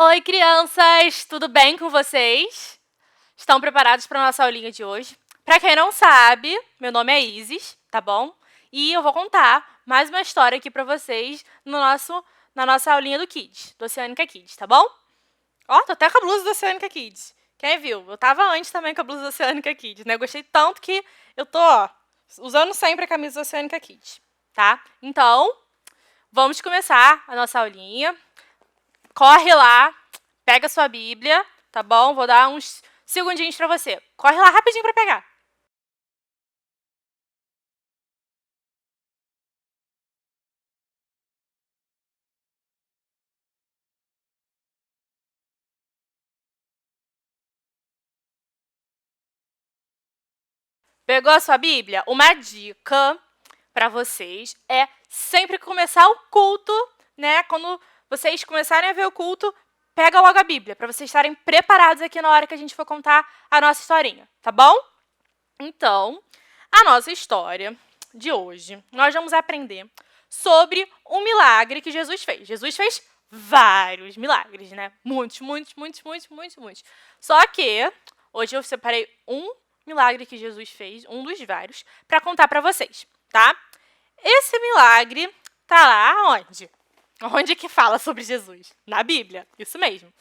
Oi, crianças! Tudo bem com vocês? Estão preparados para a nossa aulinha de hoje? Para quem não sabe, meu nome é Isis, tá bom? E eu vou contar mais uma história aqui para vocês na nossa aulinha do Kids, do Oceânica Kids, tá bom? Ó, tô até com a blusa do Oceânica Kids. Quem viu? Eu tava antes também com a blusa do Oceânica Kids, né? Eu gostei tanto que eu tô, usando sempre a camisa do Oceânica Kids, tá? Então, vamos começar a nossa aulinha. Corre lá, pega sua Bíblia, tá bom? Vou dar uns segundinhos para você. Corre lá rapidinho para pegar. Pegou a sua Bíblia? Uma dica para vocês é sempre começar o culto, né? Quando vocês começarem a ver o culto, pega logo a Bíblia, para vocês estarem preparados aqui na hora que a gente for contar a nossa historinha, tá bom? Então, a nossa história de hoje, nós vamos aprender sobre um milagre que Jesus fez. Jesus fez vários milagres, né? Muitos. Só que hoje eu separei um milagre que Jesus fez, um dos vários, para contar para vocês, tá? Esse milagre tá lá onde? Onde que fala sobre Jesus? Na Bíblia, isso mesmo.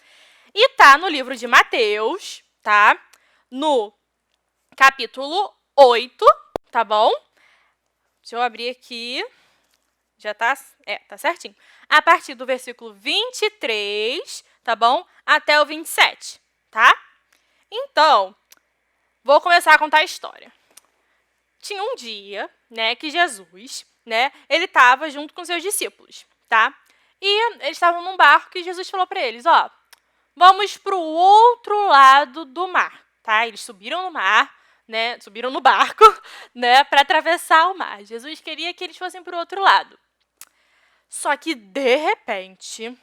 E tá no livro de Mateus, tá? No capítulo 8, tá bom? Deixa eu abrir aqui. Já tá certinho. A partir do versículo 23, tá bom? Até o 27, tá? Então, vou começar a contar a história. Tinha um dia, né, que Jesus, né, ele estava junto com seus discípulos, tá? E eles estavam num barco e Jesus falou para eles, ó, vamos para o outro lado do mar, tá? Eles subiram no mar, né, subiram no barco, né, para atravessar o mar. Jesus queria que eles fossem para o outro lado. Só que, de repente,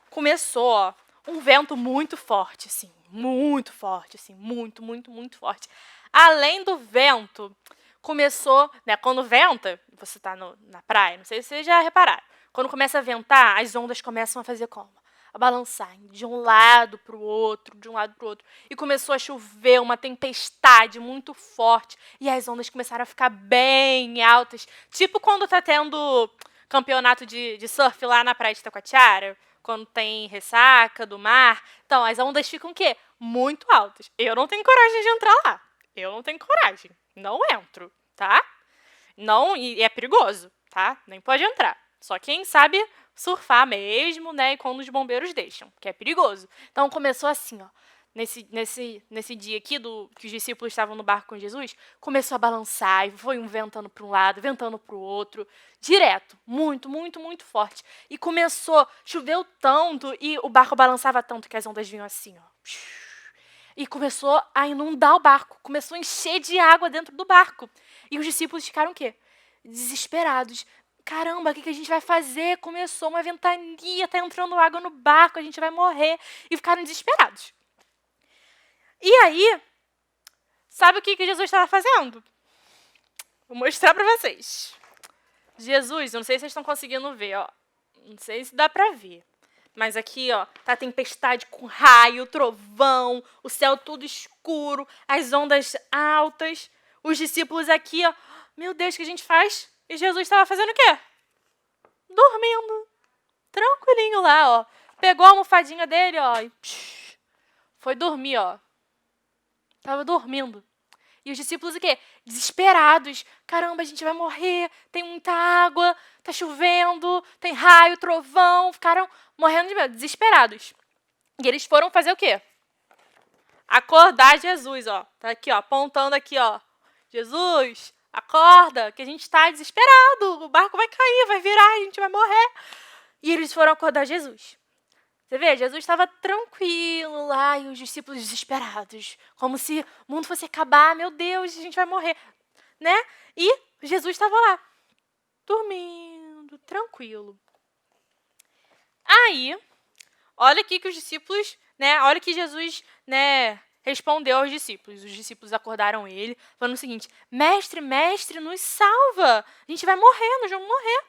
começou, ó, um vento muito forte, assim, muito forte, assim, muito forte. Além do vento, começou, né, quando venta, você tá na praia, não sei se vocês já repararam, quando começa a ventar, as ondas começam a fazer como? A balançar de um lado para o outro, de um lado para o outro. E começou a chover, uma tempestade muito forte. E as ondas começaram a ficar bem altas. Tipo quando tá tendo campeonato de surf lá na praia de Itacoatiara, quando tem ressaca do mar. Então, as ondas ficam o quê? Muito altas. Eu não tenho coragem de entrar lá. Eu não tenho coragem. Não entro, tá? Não, e é perigoso, tá? Nem pode entrar. Só quem sabe surfar mesmo, né? E quando os bombeiros deixam, que é perigoso. Então, começou assim, ó. Nesse dia aqui, que os discípulos estavam no barco com Jesus, começou a balançar, e foi um ventando para um lado, ventando para o outro, direto, muito forte. E começou, choveu tanto, e o barco balançava tanto que as ondas vinham assim, ó. E começou a inundar o barco, começou a encher de água dentro do barco. E os discípulos ficaram o quê? Desesperados. Caramba, o que a gente vai fazer? Começou uma ventania, tá entrando água no barco, a gente vai morrer. E ficaram desesperados. E aí, sabe o que Jesus estava fazendo? Vou mostrar para vocês. Jesus, eu não sei se vocês estão conseguindo ver, ó. Não sei se dá para ver. Mas aqui, ó, tá a tempestade com raio, trovão, o céu todo escuro, as ondas altas. Os discípulos aqui, ó, meu Deus, o que a gente faz? E Jesus estava fazendo o quê? Dormindo. Tranquilinho lá, ó. Pegou a almofadinha dele, ó, e foi dormir, ó. Tava dormindo. E os discípulos o quê? Desesperados. Caramba, a gente vai morrer, tem muita água, tá chovendo, tem raio, trovão. Ficaram morrendo de medo, desesperados. E eles foram fazer o quê? Acordar Jesus, ó. Tá aqui, ó, apontando aqui, ó. Jesus, acorda, que a gente tá desesperado. O barco vai cair, vai virar, a gente vai morrer. E eles foram acordar Jesus. Você vê, Jesus estava tranquilo lá e os discípulos desesperados. Como se o mundo fosse acabar. Meu Deus, a gente vai morrer. Né? E Jesus estava lá, dormindo, tranquilo. Aí, olha aqui que os discípulos, né? Olha que Jesus, né, respondeu aos discípulos. Os discípulos acordaram ele, falando o seguinte: Mestre, nos salva. A gente vai morrer, nós vamos morrer.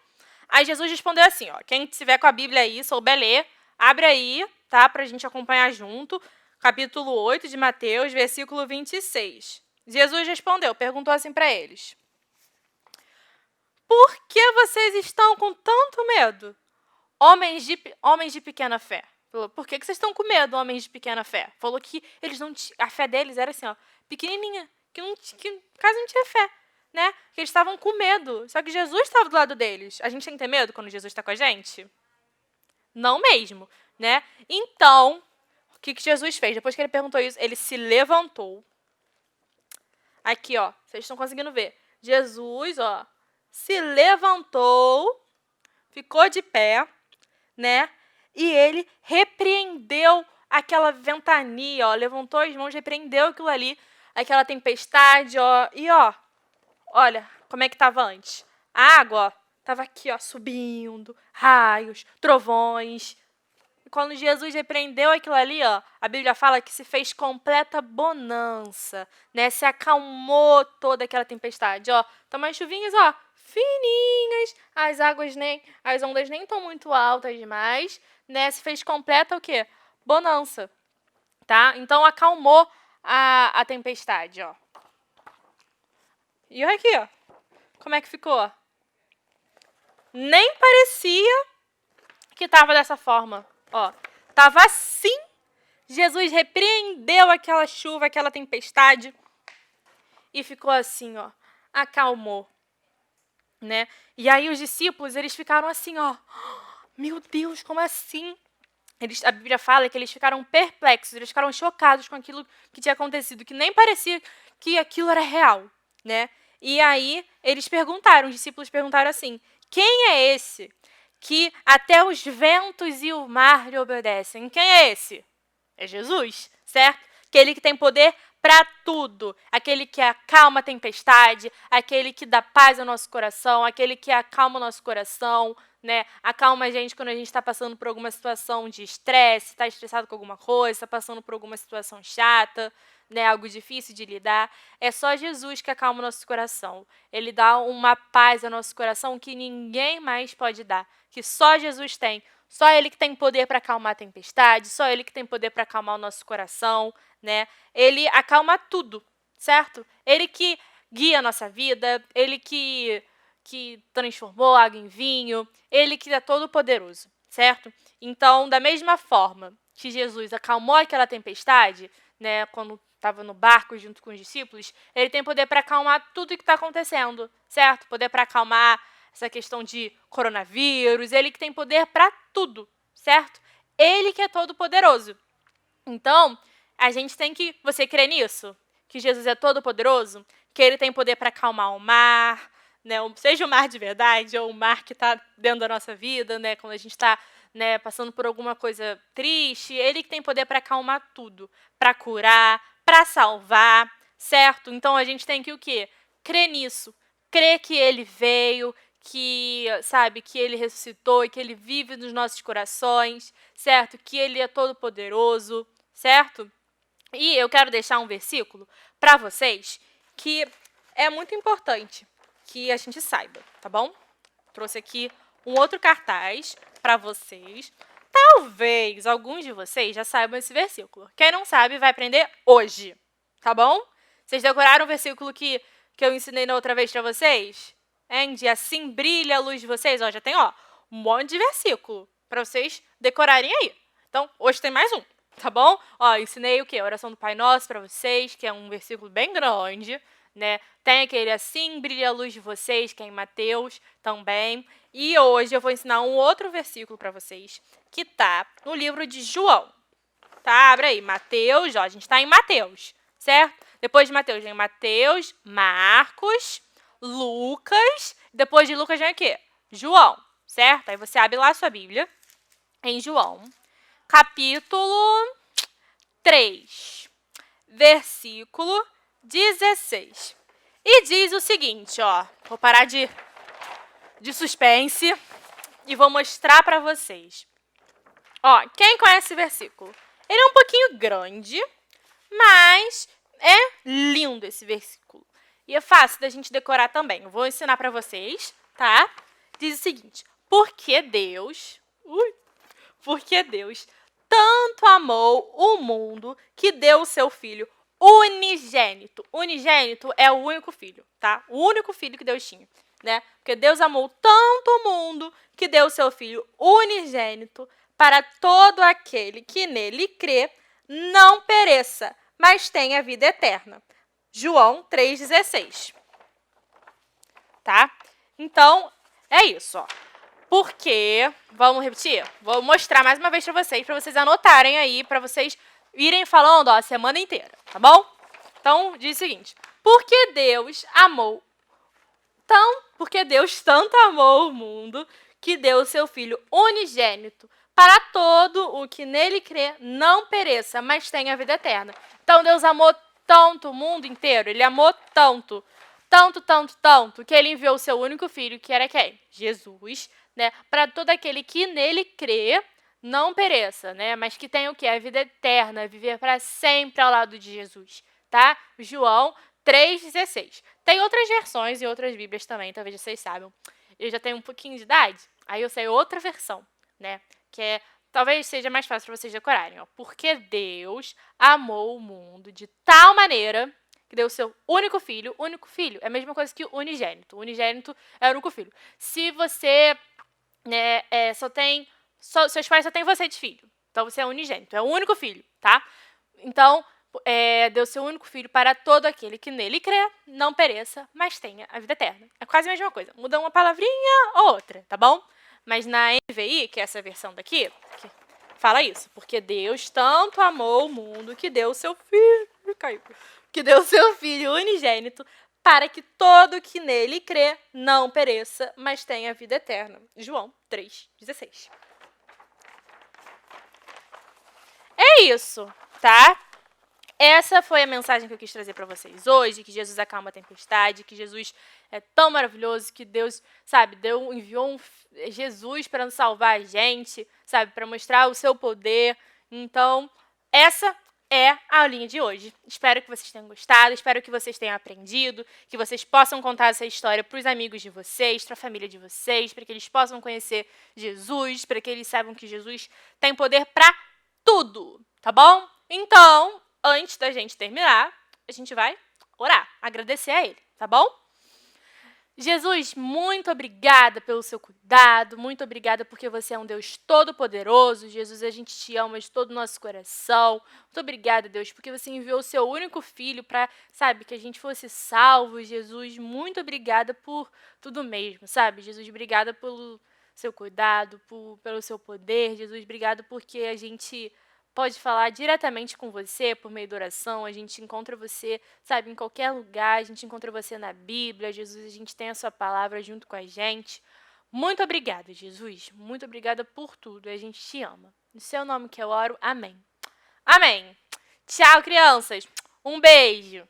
Aí Jesus respondeu assim, ó. Quem estiver com a Bíblia aí, souber ler, abre aí, tá? Para a gente acompanhar junto. Capítulo 8 de Mateus, versículo 26. Jesus respondeu, perguntou assim para eles: por que vocês estão com tanto medo, homens de pequena fé? Falou, por que vocês estão com medo, homens de pequena fé? Falou que eles não a fé deles era assim, ó, pequenininha, que quase não tinha fé, né? Que eles estavam com medo. Só que Jesus estava do lado deles. A gente tem que ter medo quando Jesus está com a gente? Não mesmo, né? Então, o que Jesus fez? Depois que ele perguntou isso, ele se levantou. Aqui, ó, vocês estão conseguindo ver. Jesus, ó, se levantou, ficou de pé, né? E ele repreendeu aquela ventania, ó, levantou as mãos, repreendeu aquilo ali, aquela tempestade, ó, e ó, olha como é que estava antes. A água, ó, estava aqui, ó, subindo, raios, trovões. E quando Jesus repreendeu aquilo ali, ó, a Bíblia fala que se fez completa bonança, né? Se acalmou toda aquela tempestade, ó. Então, umas chuvinhas, ó, fininhas, as ondas nem estão muito altas demais, né? Se fez completa o quê? Bonança, tá? Então, acalmou a tempestade, ó. E olha aqui, ó, como é que ficou? Nem parecia que estava dessa forma, ó. Tava assim. Jesus repreendeu aquela chuva, aquela tempestade e ficou assim, ó, acalmou, né? E aí os discípulos, eles ficaram assim, ó, meu Deus, como assim? A Bíblia fala que eles ficaram perplexos, eles ficaram chocados com aquilo que tinha acontecido, que nem parecia que aquilo era real, né? E aí eles perguntaram, os discípulos perguntaram assim: quem é esse que até os ventos e o mar lhe obedecem? Quem é esse? É Jesus, certo? Aquele que tem poder para tudo, aquele que acalma a tempestade, aquele que dá paz ao nosso coração, aquele que acalma o nosso coração, né? Acalma a gente quando a gente está passando por alguma situação de estresse, está estressado com alguma coisa, está passando por alguma situação chata, né? Algo difícil de lidar. É só Jesus que acalma o nosso coração. Ele dá uma paz ao nosso coração que ninguém mais pode dar, que só Jesus tem. Só ele que tem poder para acalmar a tempestade, só ele que tem poder para acalmar o nosso coração, né? Ele acalma tudo, certo? Ele que guia a nossa vida, ele que transformou água em vinho, ele que é todo poderoso, certo? Então, da mesma forma que Jesus acalmou aquela tempestade, né, quando estava no barco junto com os discípulos, ele tem poder para acalmar tudo o que está acontecendo, certo? Poder para acalmar essa questão de coronavírus, ele que tem poder para tudo, certo? Ele que é todo poderoso. Então, a gente tem que... Você crê nisso? Que Jesus é todo poderoso? Que ele tem poder para acalmar o mar, né? Seja o mar de verdade ou o mar que está dentro da nossa vida, né? Quando a gente está, né, passando por alguma coisa triste, ele que tem poder para acalmar tudo, para curar, para salvar, certo? Então, a gente tem que o quê? Crer nisso. Crer que ele veio, que, sabe, que ele ressuscitou e que ele vive nos nossos corações, certo? Que ele é todo poderoso, certo? E eu quero deixar um versículo para vocês que é muito importante que a gente saiba, tá bom? Trouxe aqui um outro cartaz para vocês. Talvez alguns de vocês já saibam esse versículo. Quem não sabe, vai aprender hoje, tá bom? Vocês decoraram o versículo que eu ensinei na outra vez para vocês? De assim brilha a luz de vocês. Ó, já tem, ó, um monte de versículo para vocês decorarem aí. Então, hoje tem mais um, tá bom? Ó, ensinei o quê? A oração do Pai Nosso para vocês, que é um versículo bem grande, né? Tem aquele assim brilha a luz de vocês, que é em Mateus também. E hoje eu vou ensinar um outro versículo para vocês, que tá no livro de João. Tá? Abre aí, Mateus, ó, a gente está em Mateus, certo? Depois de Mateus vem Mateus, Marcos, Lucas, depois de Lucas vem o quê? João, certo? Aí você abre lá a sua Bíblia, em João, capítulo 3, versículo 16. E diz o seguinte, ó, vou parar de suspense e vou mostrar para vocês. Ó, quem conhece esse versículo? Ele é um pouquinho grande, mas é lindo esse versículo. E é fácil da gente decorar também. Eu vou ensinar para vocês, tá? Diz o seguinte: porque Deus tanto amou o mundo que deu o seu filho unigênito. Unigênito é o único filho, tá? O único filho que Deus tinha, né? Porque Deus amou tanto o mundo que deu o seu filho unigênito para todo aquele que nele crê, não pereça, mas tenha vida eterna. João 3,16. Tá? Então, é isso, ó. Porque, vamos repetir? Vou mostrar mais uma vez para vocês anotarem aí, para vocês irem falando, ó, a semana inteira, tá bom? Então, diz o seguinte: porque Deus tanto amou o mundo que deu o seu Filho unigênito para todo o que nele crê não pereça, mas tenha vida eterna. Então, Deus amou tanto o mundo inteiro, ele amou tanto, que ele enviou o seu único filho, que era quem? Jesus, né? Para todo aquele que nele crê, não pereça, né? Mas que tenha o quê? A vida eterna, viver para sempre ao lado de Jesus, tá? João 3,16. Tem outras versões e outras bíblias também, talvez vocês saibam. Eu já tenho um pouquinho de idade, aí eu sei outra versão, né? Que talvez seja mais fácil para vocês decorarem, ó. Porque Deus amou o mundo de tal maneira que deu o seu único filho é a mesma coisa que unigênito. Unigênito é o único filho. Se você, né, seus pais só têm você de filho, então você é unigênito, é o único filho, tá? Então, deu seu único filho para todo aquele que nele crê, não pereça, mas tenha a vida eterna. É quase a mesma coisa, muda uma palavrinha ou outra, tá bom? Mas na NVI, que é essa versão daqui, que fala isso, porque Deus tanto amou o mundo que deu o seu filho, que deu o seu filho unigênito para que todo que nele crê não pereça, mas tenha vida eterna. João 3,16. É isso, tá? Essa foi a mensagem que eu quis trazer para vocês hoje, que Jesus acalma a tempestade, que Jesus é tão maravilhoso, que Deus, sabe, enviou Jesus para nos salvar a gente, sabe, para mostrar o seu poder. Então, essa é a aulinha de hoje. Espero que vocês tenham gostado, espero que vocês tenham aprendido, que vocês possam contar essa história para os amigos de vocês, para a família de vocês, para que eles possam conhecer Jesus, para que eles saibam que Jesus tem poder para tudo, tá bom? Então, antes da gente terminar, a gente vai orar, agradecer a Ele, tá bom? Jesus, muito obrigada pelo seu cuidado, muito obrigada porque você é um Deus todo-poderoso. Jesus, a gente te ama de todo o nosso coração. Muito obrigada, Deus, porque você enviou o seu único filho para, sabe, que a gente fosse salvo. Jesus, muito obrigada por tudo mesmo, sabe? Jesus, obrigada pelo seu cuidado, pelo seu poder. Jesus, obrigada porque a gente pode falar diretamente com você por meio da oração, a gente encontra você, sabe, em qualquer lugar, a gente encontra você na Bíblia, Jesus, a gente tem a sua palavra junto com a gente. Muito obrigada, Jesus, muito obrigada por tudo, a gente te ama. No seu nome que eu oro, amém. Amém. Tchau, crianças. Um beijo.